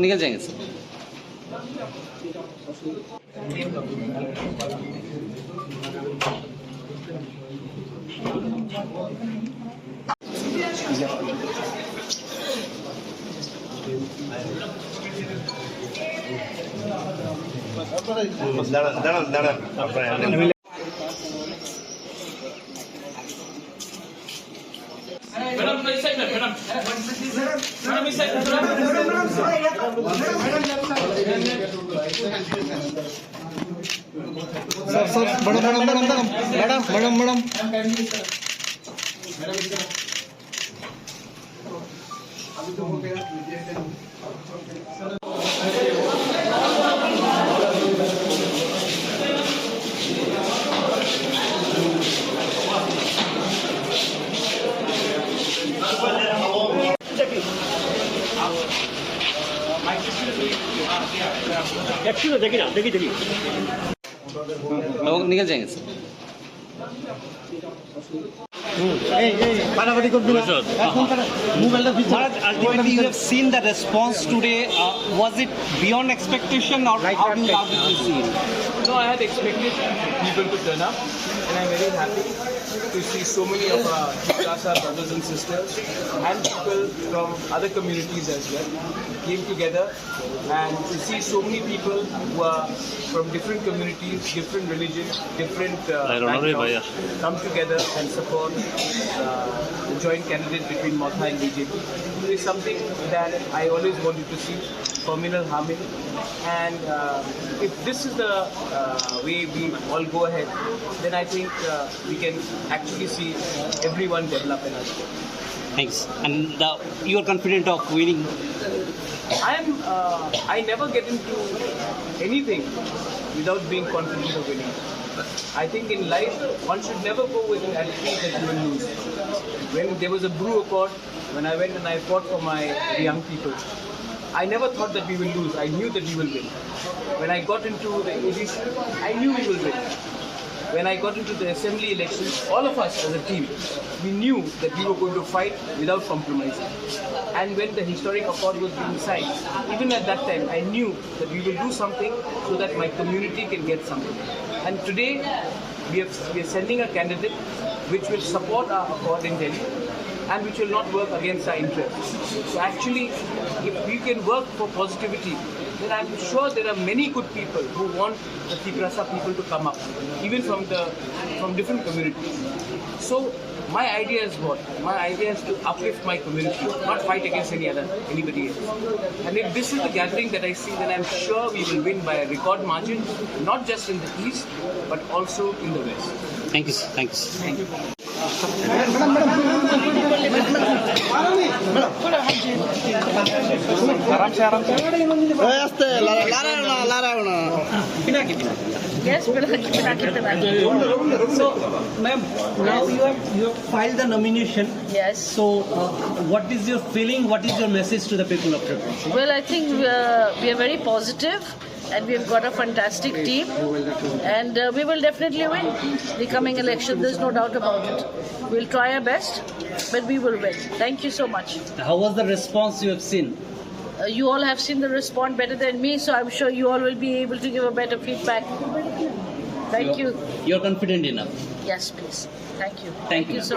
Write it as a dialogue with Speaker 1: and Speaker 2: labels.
Speaker 1: निकल जाएंगे sir. Madam निकल जाएंगे sir. Ultimately, you have seen the response today. Was it beyond expectation, or how did you see it?
Speaker 2: No, I had expected people to turn up, and I'm very happy to see so many of our Tipra brothers and sisters and people from other communities as well came together, and to see so many people who are from different communities, different religions, different backgrounds come together and support the joint candidate between Motha and BJP. It is something that I always wanted to see, communal harmony, and if this is the way we all go ahead, then I think we can actually see everyone develop in us.
Speaker 1: Thanks. And you are confident of winning?
Speaker 2: I never get into anything without being confident of winning. I think in life, one should never go with an attitude that you will lose. When there was a brew accord, when I went and I fought for my young people, I never thought that we will lose. I knew that we will win. When I got into the ADC, I knew we will win. When I got into the assembly elections, all of us as a team, we knew that we were going to fight without compromising. And when the historic accord was being signed, even at that time, I knew that we will do something so that my community can get something. And today, we are sending a candidate which will support our accord in Delhi and which will not work against our interests. So actually, if we can work for positivity, then I'm sure there are many good people who want the Tipra people to come up, even from different communities. So my idea is what? My idea is to uplift my community, not fight against anybody else. And if this is the gathering that I see, then I'm sure we will win by a record margin, not just in the east, but also in the west.
Speaker 1: Thank you, sir. Thanks.
Speaker 2: Thank you.
Speaker 3: Yes,
Speaker 1: So, ma'am, now you have filed the nomination.
Speaker 3: yes.
Speaker 1: So, what is your feeling? What is your message to the people of Tripura?
Speaker 3: Well, I think we are very positive, and we've got a fantastic team, and we will definitely win the coming election. There's no doubt about it. We'll try our best, but we will win. Thank you so much.
Speaker 1: How was the response you have seen?
Speaker 3: You all have seen the response better than me, so I'm sure you all will be able to give a better feedback. Thank you.
Speaker 1: You're confident enough.
Speaker 3: Yes, please. Thank you.
Speaker 1: Thank you.
Speaker 3: So